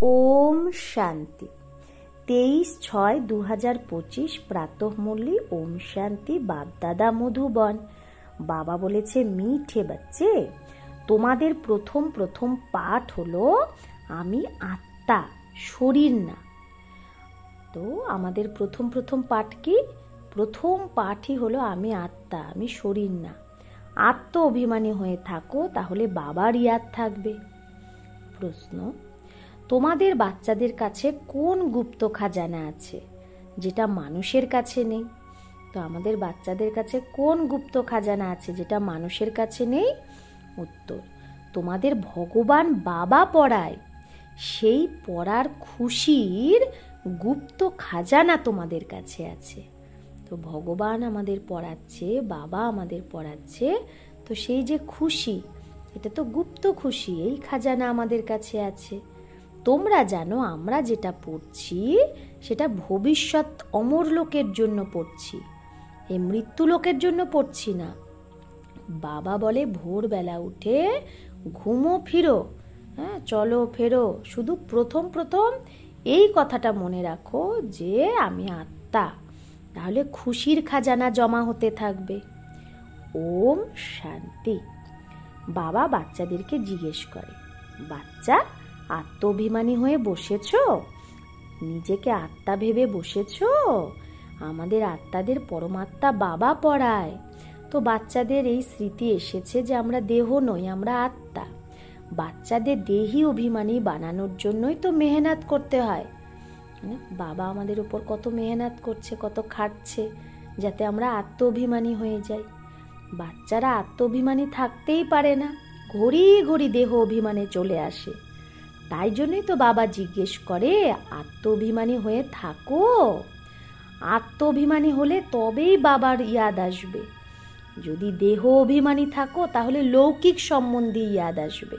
ওম শান্তি। 23/6/2025 প্রাতঃমূল্যি ওম শান্তি। বাপদাদা মধুবন। বাবা বলেছে, মিঠে বাচ্চে, তোমাদের প্রথম পাঠ হলো আমি আত্মা, শরীর না। তো আমাদের প্রথম পাঠ কি? প্রথম পাঠই হলো আমি আত্মা, আমি শরীর না। আত্ম অভিমানী হয়ে থাকো, তাহলে বাবার ইয়াদ থাকবে। প্রশ্ন: তোমাদের বাচ্চাদের কাছে কোন গুপ্ত খাজানা আছে যেটা মানুষের কাছে নেই? তো আমাদের বাচ্চাদের কাছে কোন গুপ্ত খাজানা আছে যেটা মানুষের কাছে নেই? উত্তর: তোমাদের ভগবান বাবা পড়ায়, সেই পড়ার খুশির গুপ্ত খাজানা তোমাদের কাছে আছে। তো ভগবান আমাদের পড়াচ্ছে, বাবা আমাদের পড়াচ্ছে, তো সেই যে খুশি, এটা তো গুপ্ত খুশি, এই খাজানা আমাদের কাছে আছে। তোমরা জানো আমরা যেটা পড়ছি সেটা ভবিষ্যৎ অমর লোকের জন্য পড়ছি, এই মৃত্যু লোকের জন্য পড়ছি না। বাবা বলে ভোরবেলা উঠে ঘুমো ফিরো, চলো ফেরো, শুধু প্রথম এই কথাটা মনে রাখো যে আমি আত্মা, তাহলে খুশির খাজানা জমা হতে থাকবে। ওম শান্তি। বাবা বাচ্চাদেরকে জিজ্ঞেস করে, বাচ্চা, আত্ম অভিমানী হয়ে বসেছ? নিজেকে আত্মা ভেবে বসেছ? আমাদের আত্মাদের পরমাত্মা বাবা পড়ায়। তো বাচ্চাদের এই স্মৃতি এসেছে যে আমরা দেহ নই, আমরা আত্মা। বাচ্চাদের দেহি অভিমানী বানানোর জন্যই তো মেহনত করতে হয়। বাবা আমাদের উপর কত মেহনত করছে, কত খাটছে, যাতে আমরা আত্ম অভিমানী হয়ে যাই। বাচ্চারা আত্ম অভিমানী থাকতেই পারে না, ঘড়ি ঘড়ি দেহ অভিমানে চলে আসে। তাই জন্যই তো বাবা জিজ্ঞেস করে, আত্ম অভিমানী হয়ে থাকো। আত্ম অভিমানী হলে তবেই বাবার ইয়াদ আসবে। যদি দেহ অভিমানী থাকো তাহলে লৌকিক সম্বন্ধে ইয়াদ আসবে।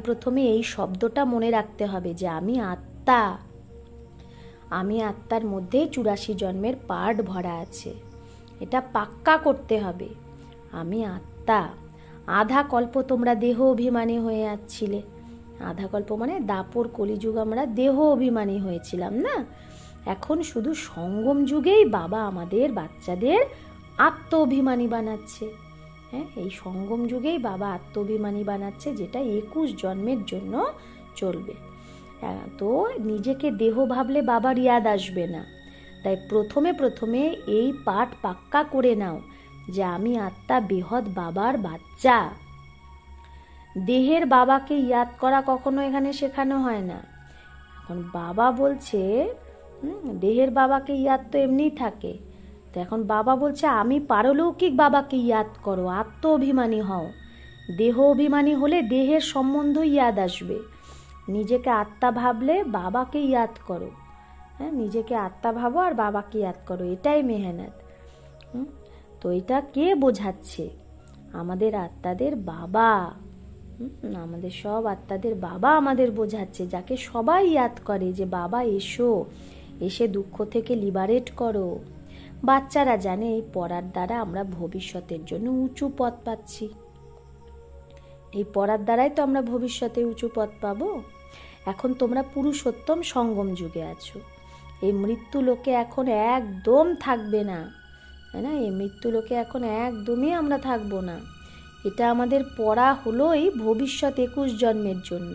প্রথমে এই শব্দটা মনে রাখতে হবে যে আমি আত্মা, আমি আত্মার মধ্যে 84 জন্মের পার্ট ভরা আছে। এটা পাক্কা করতে হবে, আমি আত্মা। আধা কল্প তোমরা দেহ অভিমানী হয়ে আসছিলে, আধা কল্প মানে দাপর কলিযুগ আমরা দেহ অভিমানী হয়েছিলাম না। এখন শুধু সঙ্গম যুগেই বাবা আমাদের বাচ্চাদের আত্ম অভিমানী বানাচ্ছে। এই সঙ্গম যুগেই বাবা আত্ম অভিমানী বানাচ্ছে, যেটা 21 জন্মের জন্য চলবে। তো নিজেকে দেহ ভাবলে বাবার ইয়াদ আসবে না। তাই প্রথমে এই পাঠ পাক্কা করে নাও যে আমি আত্মা, বৃহৎ বাবার বাচ্চা। দেহের বাবাকে ইয়াদ করা কখনো এখানে শেখানো হয় না। এখন বাবা বলছে, দেহের বাবাকে ইয়াদ তো এমনিই থাকে, তো এখন বাবা বলছে আমি পারলৌকিক বাবাকে ইয়াদ করো, আত্ম অভিমানী হও। দেহ অভিমানী হলে দেহের সম্বন্ধ ইয়াদ আসবে। নিজেকে আত্মা ভাবলে বাবাকে ইয়াদ করো। নিজেকে আত্মা ভাবো আর বাবাকে ইয়াদ করো, এটাই মেহনত। তো এটা কে বোঝাচ্ছে? আমাদের আত্মাদের বাবা, আমাদের সব আত্মাদের বাবা আমাদের বোঝাচ্ছে, যাকে সবাই ইয়াদ করে যে বাবা এসো, এসে দুঃখ থেকে লিবারেট করো। বাচ্চারা জানে এই পড়ার দ্বারা আমরা ভবিষ্যতের জন্য উঁচু পথ পাচ্ছি। এই পড়ার দ্বারাই তো আমরা ভবিষ্যতে উঁচু পথ পাবো। এখন তোমরা পুরুষোত্তম সঙ্গম যুগে আছো, এই মৃত্যু লোকে এখন একদম থাকবে না, তাই না? এই মৃত্যু লোকে এখন একদমই আমরা থাকবো না। এটা আমাদের পড়া হলোই ভবিষ্যৎ 21 জন্মের জন্য।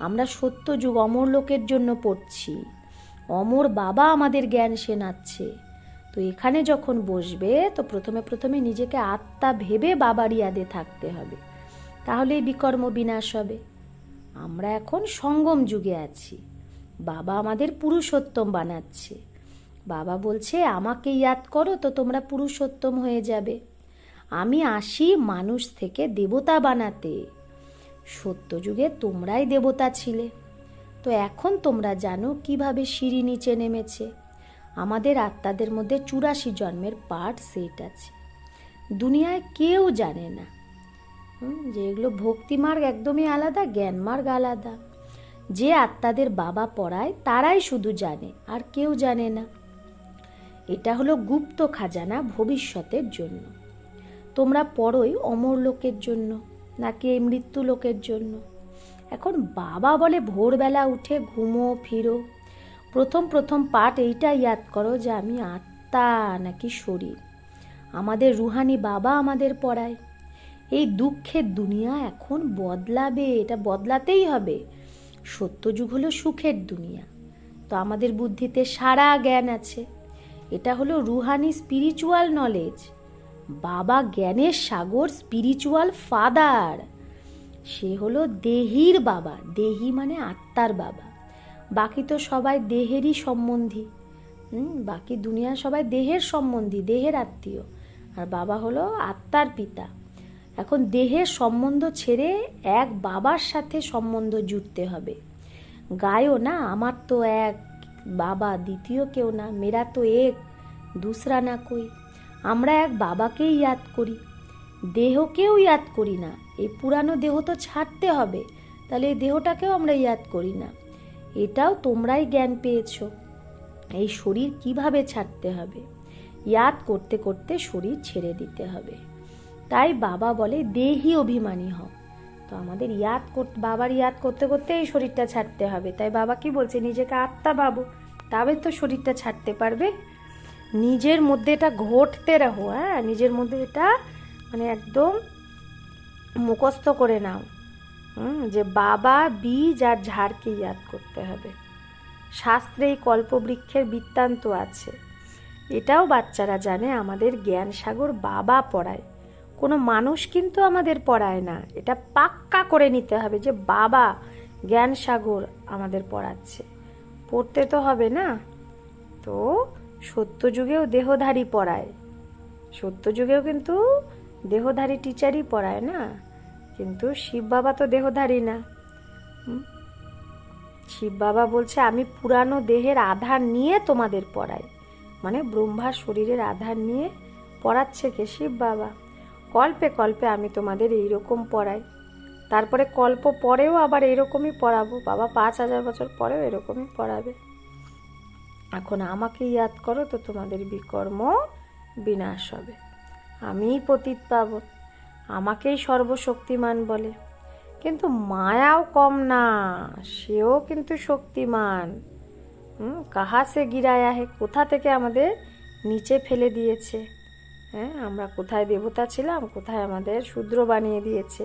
আমরা সত্য যুগ অমর লোকের জন্য পড়ছি। অমর বাবা আমাদের জ্ঞান শোনাচ্ছে। তো এখানে যখন বসবে তো প্রথমে নিজেকে আত্মা ভেবে বাবার ইয়াদে থাকতে হবে, তাহলেই বিকর্ম বিনাশ হবে। আমরা এখন সঙ্গম যুগে আছি, বাবা আমাদের পুরুষোত্তম বানাচ্ছে। বাবা বলছে আমাকে ইয়াদ করো তো তোমরা পুরুষোত্তম হয়ে যাবে। আমি আসি মানুষ থেকে দেবতা বানাতে। সত্য যুগে তোমরাই দেবতা ছিলে, তো এখন তোমরা জানো কিভাবে সিঁড়ি নিচে নেমেছে। আমাদের আত্মাদের মধ্যে 84 জন্মের পার্ট সেট আছে, দুনিয়ায় কেউ যে না। যে এগুলো ভক্তিমার্গ একদমই আলাদা, জ্ঞান মার্গ আলাদা। যে আত্মাদের বাবা পড়ায় তারাই শুধু জানে, আর কেউ জানে না। এটা হলো গুপ্ত খাজানা ভবিষ্যতের জন্য। তোমরা পড়োই অমর লোকের জন্য নাকি এই মৃত্যু লোকের জন্য? এখন বাবা বলে ভোরবেলা উঠে ঘুমো ফিরো, প্রথম প্রথম পাঠ এইটা ইয়াদ করো যে আমি আত্মা নাকি শরীর। আমাদের রুহানি বাবা আমাদের পড়ায়। এই দুঃখের দুনিয়া এখন বদলাবে, এটা বদলাতেই হবে। সত্যযুগ হলো সুখের দুনিয়া। তো আমাদের বুদ্ধিতে সারা জ্ঞান আছে। এটা হলো রুহানি স্পিরিচুয়াল নলেজ। বাবা জ্ঞানের সাগর, স্পিরিচুয়াল ফাদার। সে হলো দেহির বাবা। দেহি মানে আত্মার বাবা। বাকি তো সবাই দেহেরই সম্বন্ধী। বাকি দুনিয়া সবাই দেহের সম্বন্ধী, দেহের আত্মীয়। আর বাবা হলো আত্মার পিতা। এখন দেহের সম্বন্ধ ছেড়ে এক বাবার সাথে সম্বন্ধ জুড়তে হবে। গায়ও না, আমার তো এক বাবা, দ্বিতীয় কেউ না, মেরা তো এক দুসরা না কই। আমরা এক বাবাকেই ইয়াদ করি, দেহকেও ইয়াদ করি না। এই পুরানো দেহ তো ছাড়তে হবে, তাহলে এই দেহটাকেও আমরা ইয়াদ করি না। এটাও তোমরাই জ্ঞান পেয়েছো, এই শরীর কিভাবে ছাড়তে হবে। ইয়াদ করতে করতে শরীর ছেড়ে দিতে হবে। তাই বাবা বলে দেহি অভিমানী হও। তো আমাদের বাবার ইয়াদ করতে করতে এই শরীরটা ছাড়তে হবে। তাই বাবা কি বলছে, নিজেকে আত্মা ভাবো, তবে তো শরীরটা ছাড়তে পারবে। নিজের মধ্যে এটা ঘটতে রাখো, হ্যাঁ, নিজের মধ্যে এটা মানে একদম মুখস্থ করে নাও যে বাবা বীজ আর ঝাড়কে ইয়াদ করতে হবে। শাস্ত্রে এই কল্পবৃক্ষের বৃত্তান্ত আছে, এটাও বাচ্চারা জানে। আমাদের জ্ঞান সাগর বাবা পড়ায়, কোনো মানুষ কিন্তু আমাদের পড়ায় না। এটা পাক্কা করে নিতে হবে যে বাবা জ্ঞান সাগর আমাদের পড়াচ্ছে। পড়তে তো হবে না। তো সত্যযুগেও দেহধারী পড়ায়, সত্যযুগেও কিন্তু দেহধারী টিচারই পড়ায় না। কিন্তু শিব বাবা তো দেহধারী না। শিব বাবা বলছে আমি পুরানো দেহের আধার নিয়ে তোমাদের পড়াই। মানে ব্রহ্মার শরীরের আধার নিয়ে পড়াচ্ছে কে? শিব বাবা। কল্পে কল্পে আমি তোমাদের এইরকম পড়াই, তারপরে কল্প পরেও আবার এরকমই পড়াবো। বাবা 5000 বছর পরেও এরকমই পড়াবে। এখন আমাকে ইয়াদ করো তো তোমাদের বিকর্ম বিনাশ হবে। আমিই পতিত পাবন, আমাকেই সর্বশক্তিমান বলে। কিন্তু মায়াও কম না, সেও কিন্তু শক্তিমান। কাহা সে গিরায়া হে, কোথা থেকে আমাদের নিচে ফেলে দিয়েছে। হ্যাঁ, আমরা কোথায় দেবতা ছিলাম, কোথায় আমাদের শূদ্র বানিয়ে দিয়েছে।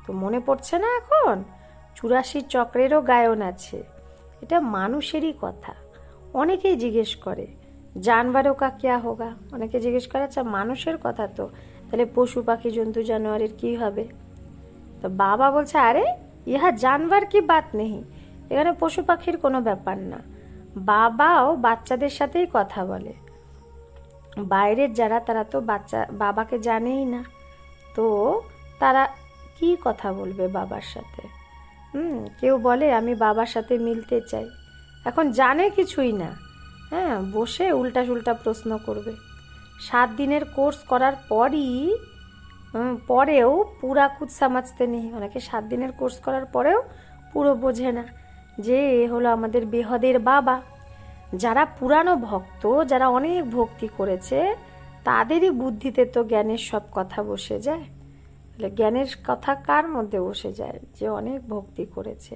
তো মনে পড়ছে না এখন? 84 চক্রেরও গায়ন আছে। এটা মানুষেরই কথা। অনেকেই জিজ্ঞেস করে জানবারও কা ক্যা হোগা, অনেকে জিজ্ঞেস করে আচ্ছা মানুষের কথা তো, তাহলে পশু পাখি জন্তু জানোয়ারের কি হবে? তো বাবা বলছে আরে ইহা জানবার কি বাত নেই, এখানে পশু পাখির কোনো ব্যাপার না। বাবাও বাচ্চাদের সাথেই কথা বলে। বাইরের যারা, তারা তো বাবাকে জানেই না, তো তারা কি কথা বলবে বাবার সাথে? কেউ বলে আমি বাবার সাথে মিলতে চাই, এখন জানে কিছুই না, হ্যাঁ, বসে উল্টা সুল্টা প্রশ্ন করবে। 7 দিনের কোর্স করার পরেও পুরা কুছ সামাজতে নেই। অনেকে 7 দিনের কোর্স করার পরেও পুরো বোঝে না যে এ হলো আমাদের বেহদের বাবা। যারা পুরানো ভক্ত, যারা অনেক ভক্তি করেছে, তাদেরই বুদ্ধিতে তো জ্ঞানের সব কথা বসে যায়। তাহলে জ্ঞানের কথা কার মধ্যে বসে যায়? যে অনেক ভক্তি করেছে।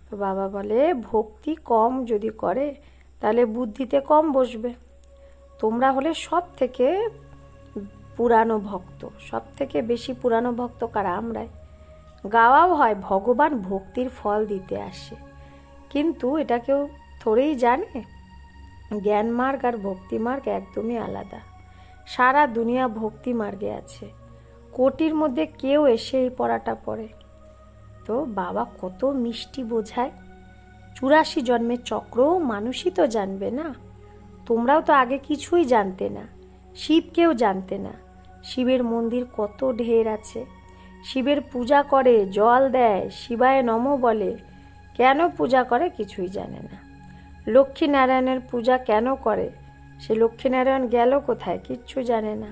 তো বাবা বলে ভক্তি কম যদি করে তাহলে বুদ্ধিতে কম বসবে। তোমরা হলে সব থেকে পুরানো ভক্ত, সব থেকে বেশি পুরানো ভক্ত কারা? আমরাই। গাওয়াও হয় ভগবান ভক্তির ফল দিতে আসে, কিন্তু এটা কেউ থোড়েই জানে। জ্ঞান মার্গ আর ভক্তি মার্গ একদমই আলাদা। সারা দুনিয়া ভক্তি মার্গে আছে, কোটির মধ্যে কেউ এসে এই পড়াটা পড়ে। তো বাবা কত মিষ্টি বোঝায়। 84 জন্মের চক্রও মানুষই তো জানবে না। তোমরাও তো আগে কিছুই জানতে না, শিবকেও জানতে না। শিবের মন্দির কত ঢের আছে, শিবের পূজা করে, জল দেয়, শিবায় নম বলে। কেন পূজা করে কিছুই জানে না। লক্ষ্মীনারায়ণের পূজা কেন করে, সে লক্ষ্মীনারায়ণ গেল কোথায় কিচ্ছু জানে না।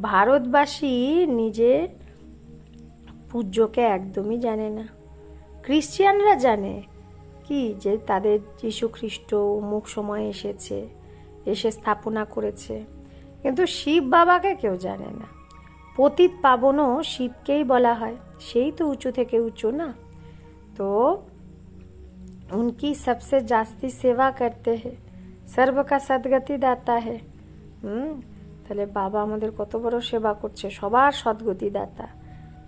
ভারতবাসী নিজের পূজ্যকে একদমই জানে না। খ্রিস্টিয়ানরা জানে কি, যে তাদের যীশু খ্রিস্ট অমুক সময় এসেছে, এসে স্থাপনা করেছে, কিন্তু শিব বাবাকে কেউ জানে না। পতিত পাবনও শিবকেই বলা হয়, সেই তো উঁচু থেকে উঁচু না। तो उनकी सबसे जास्ती सेवा करते हैं, सर्व का सद्गति दाता है। তাহলে বাবা আমাদের কত বড় সেবা করছে, সবার সদ্গতি দাতা।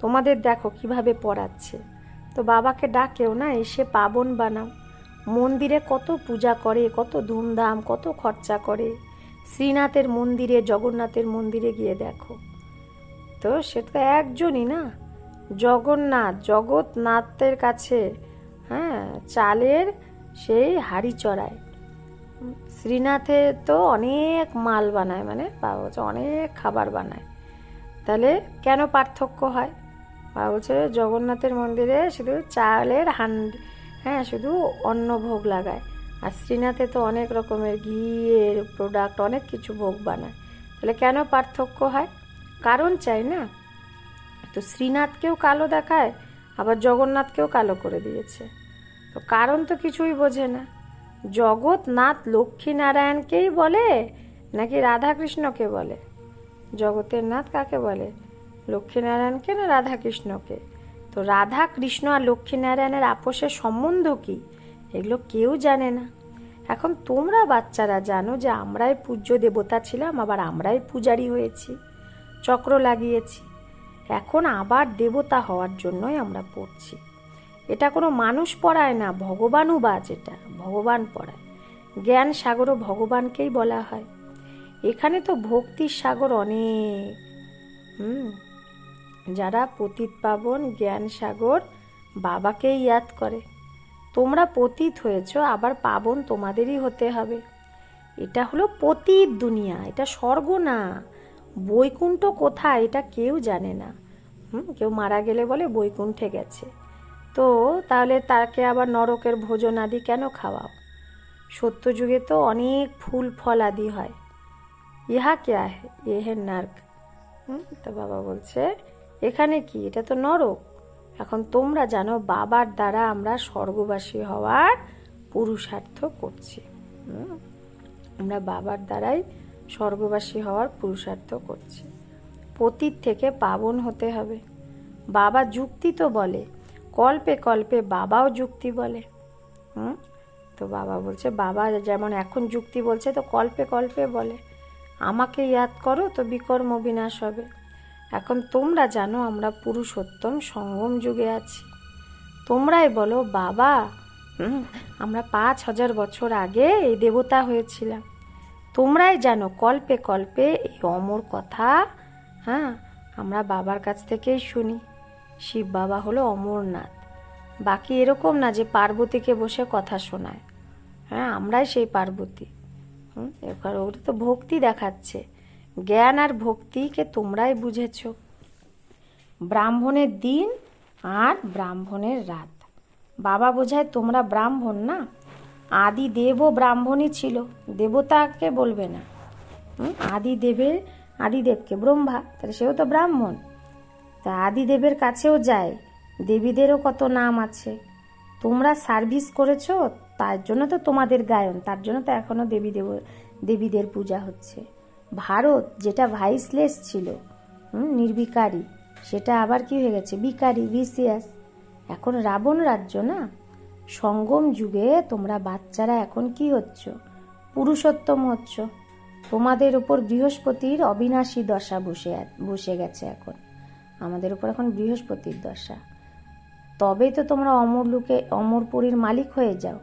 তোমাদের দেখো কিভাবে পড়াচ্ছে। তো বাবাকে ডাকেও না, এসে পাবন বানাও। মন্দিরে কত পূজা করে, কত ধুমধাম, কত খরচা করে। শ্রীনাথের মন্দিরে, জগন্নাথের মন্দিরে গিয়ে দেখো, তো সেটা একজনই না, জগন্নাথ, জগন্নাথের কাছে চালের সেই হাড়ি চড়ায়। শ্রীনাথে তো অনেক মাল বানায়, মানে বাবা বলছে অনেক খাবার বানায়। তাহলে কেন পার্থক্য হয়? বাবা বলছে জগন্নাথের মন্দিরে শুধু চালের শুধু অন্ন ভোগ লাগায়, আর শ্রীনাথে তো অনেক রকমের ঘিয়ের প্রোডাক্ট, অনেক কিছু ভোগ বানায়। তাহলে কেন পার্থক্য হয়? কারণ চাই না। তো শ্রীনাথকেও কালো দেখায়, আবার জগন্নাথকেও কালো করে দিয়েছে। তো কারণ তো কিছুই বোঝে না। জগন্নাথ লক্ষ্মীনারায়ণকেই বলে নাকি রাধাকৃষ্ণকে বলে? জগতের নাথ কাকে বলে? লক্ষ্মীনারায়ণকে না রাধাকৃষ্ণকে? তো রাধা কৃষ্ণ আর লক্ষ্মীনারায়ণের আপোষের সম্বন্ধ কি, এগুলো কেউ জানে না। এখন তোমরা বাচ্চারা জানো যে আমরাই পূজ্য দেবতা ছিলাম, আবার আমরাই পূজারি হয়েছি, চক্র লাগিয়েছি। এখন আবার দেবতা হওয়ার জন্যই আমরা পড়ছি। এটা কোনো মানুষ পড়ায় না, ভগবানুবাজ, এটা ভগবান পড়ায়। জ্ঞান সাগরও ভগবানকেই বলা হয়। এখানে তো ভক্তির সাগর অনেক। যারা পতিত পাবন, জ্ঞান সাগর বাবাকেই ইয়াদ করে। তোমরা পতিত হয়েছ, আবার পাবন তোমাদেরই হতে হবে। এটা হলো পতিত দুনিয়া, এটা স্বর্গ না। বৈকুণ্ঠ কোথায় এটা কেউ জানে না। কেউ মারা গেলে বলে বৈকুণ্ঠে গেছে। তো তাহলে তাকে আবার নরকের ভোজন আদি কেন খাওয়াও? সত্যযুগে তো অনেক ফুল ফল আদি হয়। ইহা ক্যা হে? এ হে নরক। তো বাবা বলছে এখানে কি, এটা তো নরক। এখন তোমরা জানো বাবার দ্বারা আমরা স্বর্গবাসী হওয়ার পুরুষার্থ করছি। আমরা বাবার দ্বারাই স্বর্গবাসী হওয়ার পুরুষার্থ করছি। পতিত থেকে পাবন হতে হবে। বাবা যুক্তি তো বলে, কল্পে কল্পে বাবাও যুক্তি বলে। তো বাবা বলছে, বাবা যেমন এখন যুক্তি বলছে, তো কল্পে কল্পে বলে আমাকে ইয়াদ করো তো বিকর্ম বিনাশ হবে। এখন তোমরা জানো আমরা পুরুষোত্তম সঙ্গম যুগে আছি। তোমরাই বলো বাবা আমরা 5000 বছর আগে এই দেবতা হয়েছিলাম। তোমরাই জানো কল্পে কল্পে এই অমর কথা আমরা বাবার কাছ থেকেই শুনি। শিব বাবা হলো অমরনাথ। বাকি এরকম না যে পার্বতীকে বসে কথা শোনায়। আমরাই সেই পার্বতী। এবার ওটা তো ভক্তি দেখাচ্ছে। জ্ঞান আর ভক্তিকে তোমরাই বুঝেছ। ব্রাহ্মণের দিন আর ব্রাহ্মণের রাত। বাবা বোঝায় তোমরা ব্রাহ্মণ না। আদি দেবও ব্রাহ্মণই ছিল, দেবতাকে বলবে না। আদিদেবকে ব্রহ্মা, তাহলে সেও তো ব্রাহ্মণ। তা আদিদেবের কাছেও যায়, দেবীদেরও কত নাম আছে। তোমরা সার্ভিস করেছো, তার জন্য তো তোমাদের গায়ন, তার জন্য তো এখনো দেবীদের পূজা হচ্ছে। ভারত যেটা ভাইসলেস ছিল, নির্বিকারী, সেটা আবার কি হয়ে গেছে? বিকারী, ভিসিয়াস। এখন রাবণ রাজ্য না। সঙ্গম যুগে তোমরা বাচ্চারা এখন কি হচ্ছ? পুরুষোত্তম হচ্ছ। তোমাদের উপর বৃহস্পতির অবিনাশী দশা বসে গেছে। এখন আমাদের উপর এখন বৃহস্পতির দশা। তবেই তো তোমরা অমরপুরীর মালিক হয়ে যাও।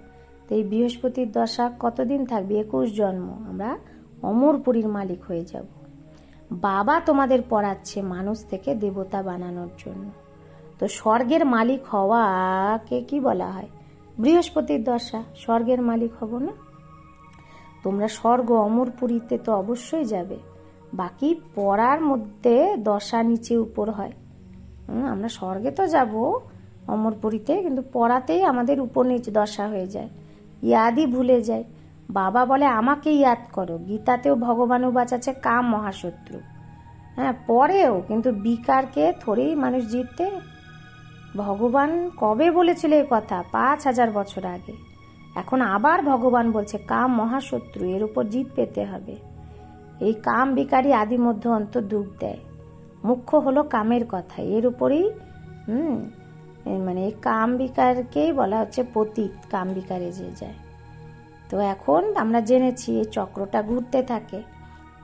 তো এই বৃহস্পতির দশা কতদিন থাকবে? 21 জন্ম আমরা অমরপুরীর মালিক হয়ে যাব। বাবা তোমাদের পড়াচ্ছে মানুষ থেকে দেবতা বানানোর জন্য। তো স্বর্গের মালিক হওয়াকে কি বলা হয়? বৃহস্পতির দশা। স্বর্গের মালিক হব না? তোমরা স্বর্গ অমরপুরীতে তো অবশ্যই যাবে। বাকি পড়ার মধ্যে দশা নিচে উপর হয়। আমরা স্বর্গে তো যাব অমরপুরীতে, কিন্তু পড়াতেই আমাদের উপর নিচ দশা হয়ে যায়, ইয়াদই ভুলে যায়। বাবা বলে আমাকে ইয়াদ করো। গীতাতেও ভগবানুবাচ আছে কাম মহাশত্রু। পরেও কিন্তু বিকারকে থোড়েই মানুষ জিততে। ভগবান কবে বলেছিল এই কথা? 5000 বছর আগে। এখন আবার ভগবান বলছে কাম মহাশত্রু, এর উপর জিত পেতে হবে। এই কাম বিকারী আদি মধ্য অন্ত দুঃখ দেয়। মুখ্য হলো কামের কথা, এর উপরেই মানে এই কাম বিকারকেই বলা হচ্ছে পতিত, কাম বিকারে যে যায়। তো এখন আমরা জেনেছি এই চক্রটা ঘুরতে থাকে,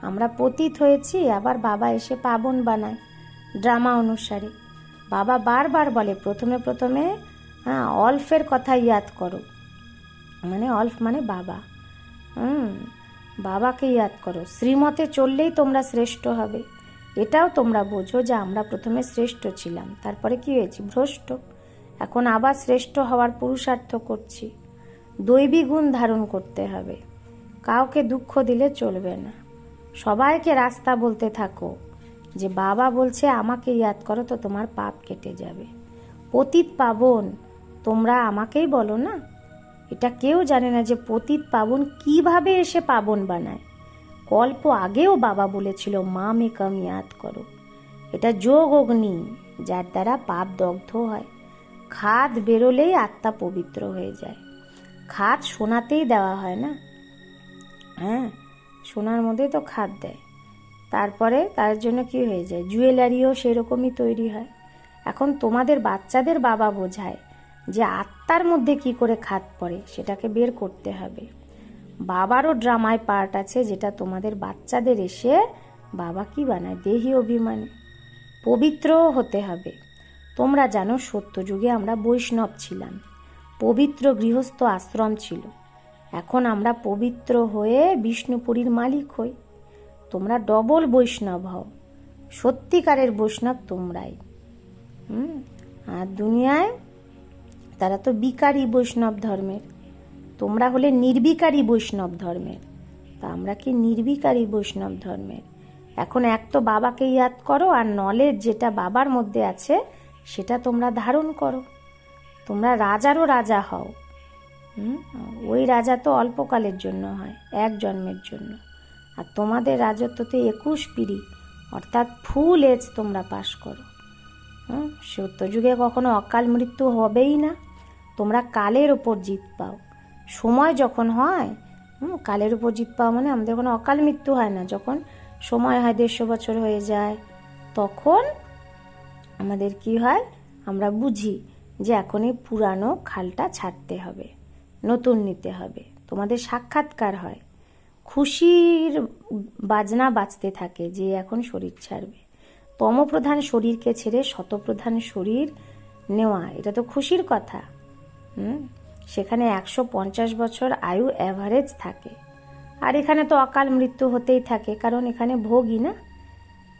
আমরা পতিত হয়েছি, আবার বাবা এসে পাবন বানায় ড্রামা অনুসারে। বাবা বারবার বলে প্রথমে প্রথমে অল্ফের কথা ইয়াদ করো, মানে অল্ফ মানে বাবা, বাবাকে ইয়াদ করো, শ্রীমতে চললেই তোমরা শ্রেষ্ঠ হবে। এটাও তোমরা বোঝো যে আমরা প্রথমে শ্রেষ্ঠ ছিলাম, তারপরে কি হয়েছি ভ্রষ্ট, এখন আবার শ্রেষ্ঠ হওয়ার পুরুষার্থ করছি। দৈবী গুণ ধারণ করতে হবে, কাউকে দুঃখ দিলে চলবে না, সবাইকে রাস্তা বলতে থাকো যে বাবা বলছে আমাকে ইয়াদ করো তো তোমার পাপ কেটে যাবে। পতিত পাবন তোমরা আমাকেই বলো না, এটা কেউ জানে না যে পতিত পাবন কিভাবে এসে পাবন বানায়। কল্প আগেও বাবা বলেছিল মা মে কম ইয়াদ করো, এটা যোগ অগ্নি যার দ্বারা পাপ দগ্ধ হয়। খাদ বেরোলেই আত্মা পবিত্র হয়ে যায়। খাদ সোনাতেই দেওয়া হয় না, হ্যাঁ সোনার মধ্যে তো খাদ দেয়, তারপরে তার জন্য কি হয়ে যায়, জুয়েলারিও সেরকমই তৈরি হয়। এখন তোমাদের বাচ্চাদের বাবা বোঝায় যে আত্মার মধ্যে কি করে খাদ পড়ে সেটাকে বের করতে হবে। বাবারও ড্রামায় পার্ট আছে, যেটা তোমাদের বাচ্চাদের এসে বাবা কি বানায়, দেহি অভিমানে। পবিত্র হতে হবে। তোমরা জানো সত্যযুগে আমরা বৈষ্ণব ছিলাম, পবিত্র গৃহস্থ আশ্রম ছিল। এখন আমরা পবিত্র হয়ে বিষ্ণুপুরীর মালিক হই। তোমরা ডবল বৈষ্ণব হও, সত্যিকারের বৈষ্ণব তোমরাই। আর দুনিয়ায় তারা তো বিকারী বৈষ্ণব ধর্মের, তোমরা হলে নির্বিকারী বৈষ্ণব ধর্মের, তা আমরা কি নির্বিকারী বৈষ্ণব ধর্মের। এখন এক তো বাবাকে ইয়াদ করো, আর নলেজ যেটা বাবার মধ্যে আছে সেটা তোমরা ধারণ করো। তোমরা রাজারও রাজা হও। ওই রাজা তো অল্পকালের জন্য হয়, এক জন্মের জন্য, আর তোমাদের রাজত্বতে 21 পিঢ়ি অর্থাৎ ফুল এজ তোমরা পাশ করো। সত্যযুগে কখনো অকাল মৃত্যু হবেই না। তোমরা কালের ওপর জিত পাও। সময় যখন হয়, কালের উপর জিত পাও মানে আমাদের কোনো অকাল মৃত্যু হয় না। যখন সময় হয় 150 বছর হয়ে যায়, তখন আমাদের কি হয়, আমরা বুঝি যে এখন এই পুরানো খালটা ছাড়তে হবে, নতুন নিতে হবে। তোমাদের সাক্ষাৎকার হয়, খুশির বাজনা বাজতে থাকে যে এখন শরীর ছাড়বে। তমপ্রধান শরীরকে ছেড়ে শতপ্রধান শরীর নেওয়া, এটা তো খুশির কথা। সেখানে 150 বছর আয়ু অ্যাভারেজ থাকে, আর এখানে তো অকাল মৃত্যু হতেই থাকে, কারণ এখানে ভোগই না।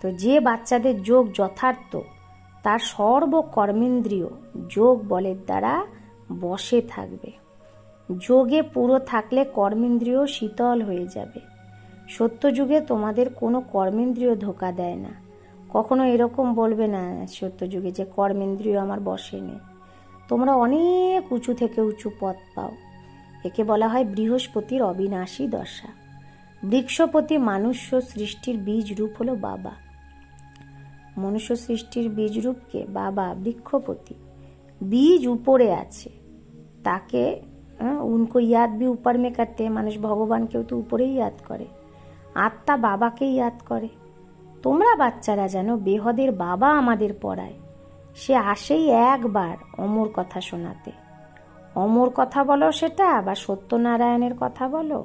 তো যে বাচ্চাদের যোগ যথার্থ, তার সর্বকর্মেন্দ্রিয় যোগ বলের দ্বারা বশে থাকবে। যোগে পুরো থাকলে কর্মেন্দ্রিয় শীতল হয়ে যাবে। সত্যযুগে তোমাদের কোনো কর্মেন্দ্রিয় ধোকা দেয় না। কখনো এরকম বলবে না সত্যযুগে যে কর্মেন্দ্রিয় আমার বশে নেই। তোমরা অনেক উঁচু থেকে উঁচু পদ পাও। একে বলা হয় বৃহস্পতির অবিনাশী দশা। বৃক্ষপতি মানুষ্য সৃষ্টির বীজ রূপ হলো বাবা। মনুষ্য সৃষ্টির বীজ রূপকে বাবা, বৃক্ষপতি। বীজ উপরে আছে, তাকে উनको याद भी ऊपर में करते हैं। মানুষ ভগবানকেও তো উপরেই ইয়াদ করে, আত্মা বাবাকেই ইয়াদ করে। তোমরা বাচ্চারা জানো বেহদের বাবা আমাদের পড়ায়। সে আসেই একবার অমর কথা শোনাতে। অমর কথা বলো সেটা, বা সত্যনারায়ণের কথা বলো,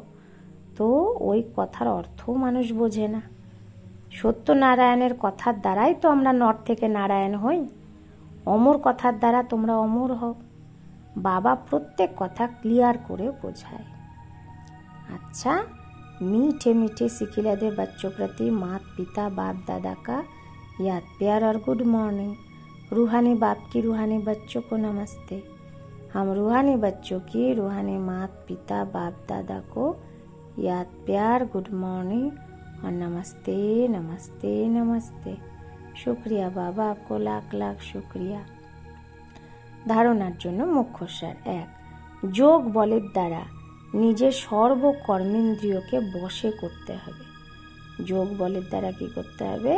তো ওই কথার অর্থ মানুষ বোঝে না। সত্যনারায়ণের কথার দ্বারাই তো আমরা নর থেকে নারায়ণ হই। অমর কথার দ্বারা তোমরা অমর হও। বাবা প্রত্যেক কথা ক্লিয়ার করে বোঝায়। अच्छा, मीठे मीठे सिखिलादे बच्चों प्रति मात पिता बाप दादा का याद प्यार और गुड मॉर्निंग। रूहानी बाप की रूहानी बच्चों को नमस्ते। हम रूहानी बच्चों की रूहानी मात पिता बाप दादा को याद प्यार गुड मॉर्निंग और नमस्ते नमस्ते नमस्ते। शुक्रिया बाबा, आपको लाख लाख शुक्रिया। ধারণার জন্য মুখ্যসার। 1, যোগ বলের দ্বারা নিজের সর্বকর্মেন্দ্রিয়কে বশে করতে হবে। যোগ বলের দ্বারা কি করতে হবে,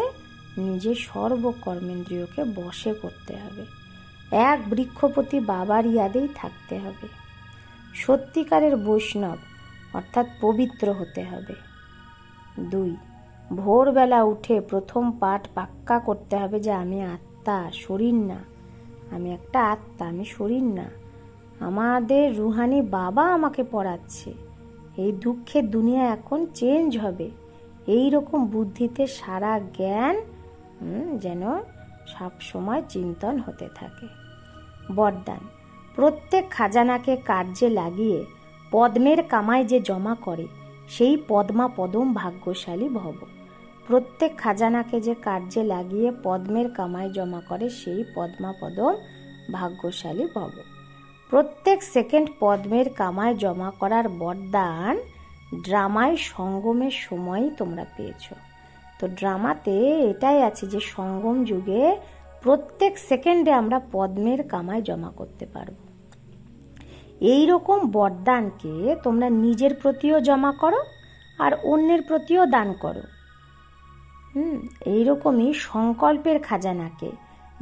নিজের সর্বকর্মেন্দ্রিয়কে বশে করতে হবে। 1, বৃক্ষপতি বাবার ইয়াদেই থাকতে হবে। সত্যিকারের বৈষ্ণব অর্থাৎ পবিত্র হতে হবে। 2, ভোরবেলা উঠে প্রথম পাঠ পাক্কা করতে হবে যে আমি আত্মা, শরীর না। আমি একটা আত্মা, আমি শরীর না। আমাদের রুহানি বাবা আমাকে পড়াচ্ছে। এই দুঃখের দুনিয়া এখন চেঞ্জ হবে, এই রকম বুদ্ধিতে সারা জ্ঞান যেন সব সময় চিন্তন হতে থাকে। বরদান: প্রত্যেক খাজানাকে কার্যে লাগিয়ে পদ্মের কামাই যে জমা করে সেই পদ্মা পদম ভাগ্যশালী ভব। প্রত্যেক খাজানাকে যে কার্যে লাগিয়ে পদ্মের কামাই জমা করে সেই পদ্মা পদম ভাগ্যশালী ভব। প্রত্যেক সেকেন্ড পদ্মের কামাই জমা করার বরদান ড্রামায় সঙ্গমের সময়ই তোমরা পেয়েছ। তো ড্রামাতে এটাই আছে যে সঙ্গম যুগে প্রত্যেক সেকেন্ডে আমরা পদ্মের কামাই জমা করতে পারবো। এই রকম বরদানকে তোমরা নিজের প্রতিও জমা করো আর অন্যের প্রতিও দান করো। এইরকমই সংকল্পের খাজানাকে,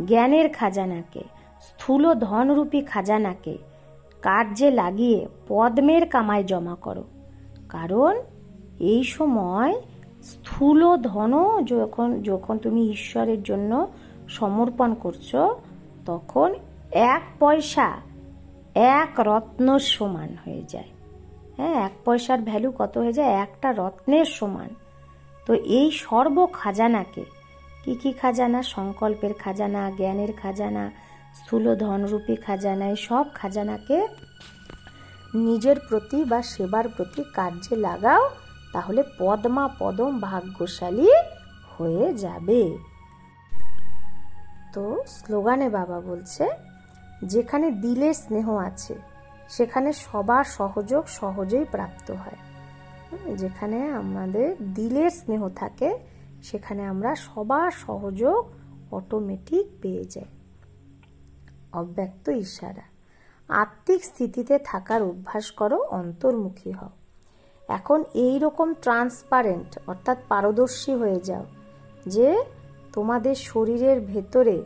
জ্ঞানের খাজানাকে, স্থূল ধনরূপী খাজানাকে কার্যে লাগিয়ে পদ্মের কামাই জমা করো। কারণ এই সময় স্থূল ধনও যখন তুমি ঈশ্বরের জন্য সমর্পণ করছো, তখন 1 পয়সা 1 রত্নর সমান হয়ে যায়। হ্যাঁ, 1 পয়সার ভ্যালু কত হয়ে যায়? 1টা রত্নের সমান। তো এই সর্ব খাজানাকে, কি খাজানা? সংকল্পের খাজানা, জ্ঞানের খাজানা, স্থূল ধনরূপী খাজানা, এই সব খাজানাকে নিজের প্রতি বা সেবার প্রতি কার্যে লাগাও, তাহলে পদ্মা পদম ভাগ্যশালী হয়ে যাবে। তো স্লোগানে বাবা বলছে, যেখানে দিলের স্নেহ আছে সেখানে সবার সহযোগ সহজেই প্রাপ্ত হয়। যেখানে আমাদের দিলের স্নেহ থাকে সেখানে আমরা সবার সহযোগ অটোমেটিক পেয়ে যাই। অব্যক্ত ইশারা: আত্মিক স্থিতিতে থাকার অভ্যাস করো, অন্তর্মুখী হও। এখন এই রকম ট্রান্সপারেন্ট অর্থাৎ পারদর্শী হয়ে যাও যে তোমাদের শরীরের ভেতরে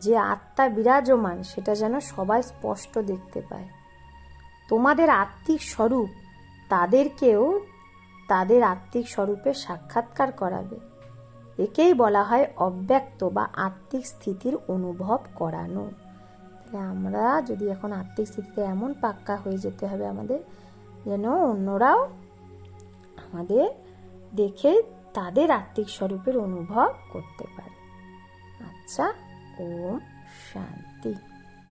যে আত্মা বিরাজমান সেটা যেন সবাই স্পষ্ট দেখতে পায়। তোমাদের আত্মিক স্বরূপ তাদেরকেও তাদের আত্মিক স্বরূপের সাক্ষাৎকার করাবে। একেই বলা হয় অব্যক্ত বা আত্মিক স্থিতির অনুভব করানো। তাহলে আমরা যদি এখন আত্মিক স্থিতিতে এমন পাক্কা হয়ে যেতে হবে আমাদের, যেন অন্যরাও আমাদের দেখে তাদের আত্মিক স্বরূপের অনুভব করতে পারে। আচ্ছা, ওম শান্তি।